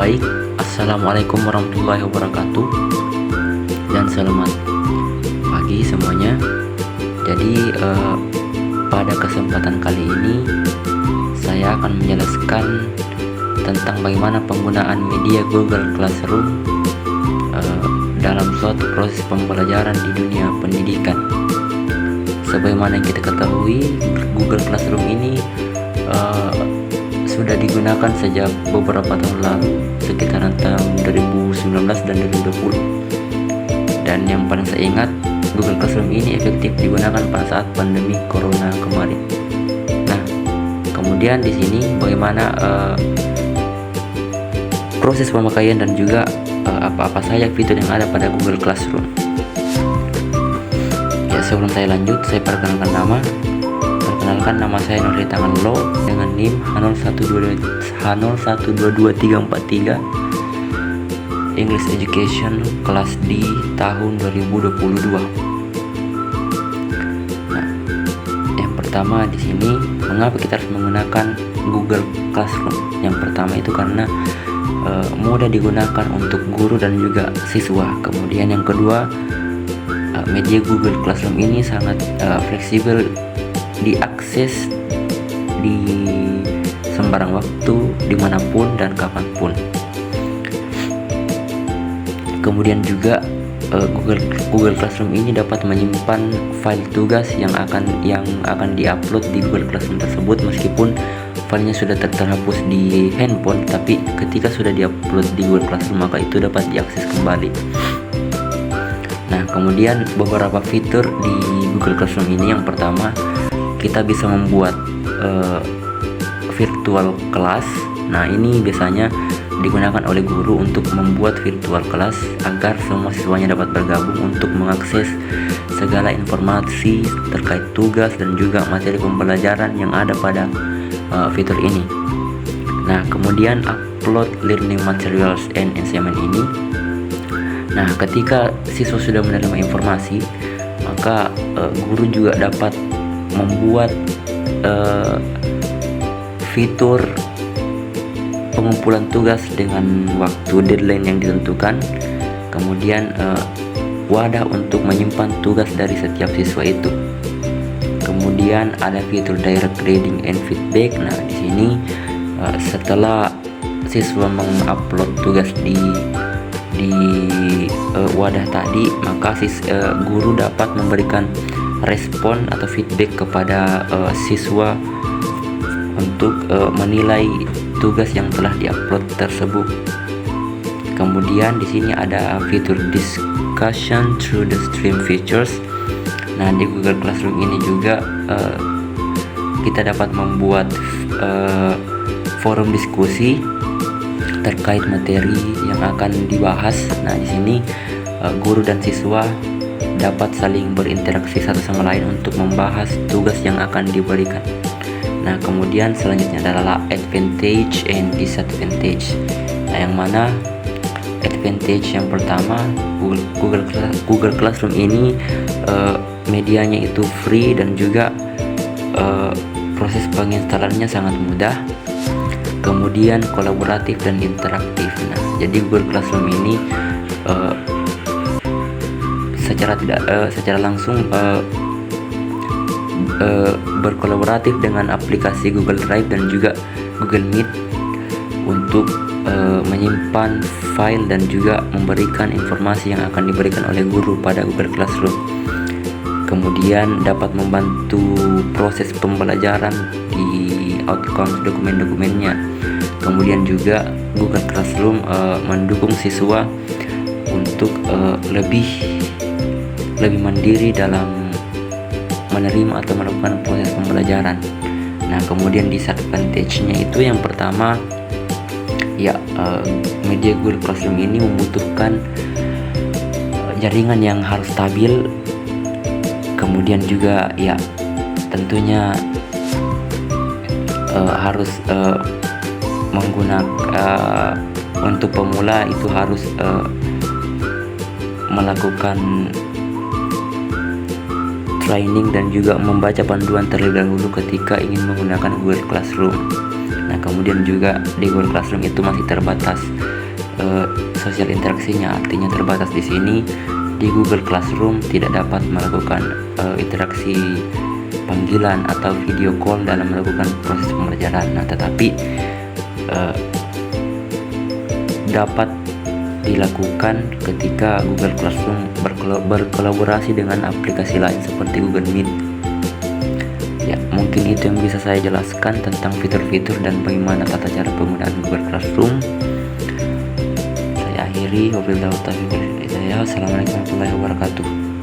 Baik, Assalamualaikum warahmatullahi wabarakatuh, dan selamat pagi semuanya. Jadi pada kesempatan kali ini saya akan menjelaskan tentang bagaimana penggunaan media Google Classroom dalam suatu proses pembelajaran di dunia pendidikan. Sebagaimana yang kita ketahui, Google Classroom ini sudah digunakan sejak beberapa tahun lalu, sekitaran tahun 2019 dan 2020. Dan yang paling saya ingat, Google Classroom ini efektif digunakan pada saat pandemi Corona kemarin. Nah, kemudian di sini bagaimana proses pemakaian dan juga apa-apa saja fitur yang ada pada Google Classroom. Ya, sebelum saya lanjut, saya perkenalkan nama. Perkenalkan, nama saya Nurli Tanganlo dengan NIM H01223443, English Education kelas D tahun 2022. Nah, yang pertama di sini, mengapa kita harus menggunakan Google Classroom? Yang pertama itu karena mudah digunakan untuk guru dan juga siswa. Kemudian yang kedua, media Google Classroom ini sangat fleksibel diakses di sembarang waktu, dimanapun dan kapanpun. Kemudian juga Google Classroom ini dapat menyimpan file tugas yang akan diupload di Google Classroom tersebut, meskipun filenya sudah terhapus di handphone, tapi ketika sudah diupload di Google Classroom maka itu dapat diakses kembali. Nah, kemudian beberapa fitur di Google Classroom ini, yang pertama, kita bisa membuat virtual class. Nah, ini biasanya digunakan oleh guru untuk membuat virtual class agar semua siswanya dapat bergabung untuk mengakses segala informasi terkait tugas dan juga materi pembelajaran yang ada pada fitur ini. Nah, kemudian upload learning materials and assignment ini. Nah, ketika siswa sudah menerima informasi, maka guru juga dapat membuat fitur pengumpulan tugas dengan waktu deadline yang ditentukan, kemudian wadah untuk menyimpan tugas dari setiap siswa itu. Kemudian ada fitur direct grading and feedback. Nah, di sini setelah siswa mengupload tugas di wadah tadi, maka guru dapat memberikan respon atau feedback kepada siswa untuk menilai tugas yang telah diupload tersebut. Kemudian di sini ada fitur discussion through the stream features. Nah, di Google Classroom ini juga kita dapat membuat forum diskusi terkait materi yang akan dibahas. Nah, di sini guru dan siswa dapat saling berinteraksi satu sama lain untuk membahas tugas yang akan diberikan. Nah, kemudian selanjutnya adalah advantage and disadvantage. Nah, yang mana advantage yang pertama, Google Classroom ini medianya itu free dan juga proses penginstalannya sangat mudah. Kemudian kolaboratif dan interaktif. Nah, jadi Google Classroom ini secara langsung berkolaboratif dengan aplikasi Google Drive dan juga Google Meet untuk menyimpan file dan juga memberikan informasi yang akan diberikan oleh guru pada Google Classroom. Kemudian dapat membantu proses pembelajaran di outcomes dokumen-dokumennya. Kemudian juga Google Classroom mendukung siswa untuk lebih mandiri dalam menerima atau melakukan proses pembelajaran. Nah, kemudian disadvantage-nya itu, yang pertama, ya media Google Classroom ini membutuhkan jaringan yang harus stabil. Kemudian juga ya tentunya harus menggunakan untuk pemula itu harus melakukan training dan juga membaca panduan terlebih dahulu ketika ingin menggunakan Google Classroom. Nah, kemudian juga di Google Classroom itu masih terbatas sosial interaksinya, artinya terbatas di sini. Di Google Classroom tidak dapat melakukan interaksi panggilan atau video call dalam melakukan proses pembelajaran. Nah, tetapi dapat dilakukan ketika Google Classroom berkolaborasi dengan aplikasi lain seperti Google Meet. Ya, mungkin itu yang bisa saya jelaskan tentang fitur-fitur dan bagaimana tata cara penggunaan Google Classroom. Saya akhiri, wabillahi taufiq wal hidayah. Assalamualaikum warahmatullahi wabarakatuh.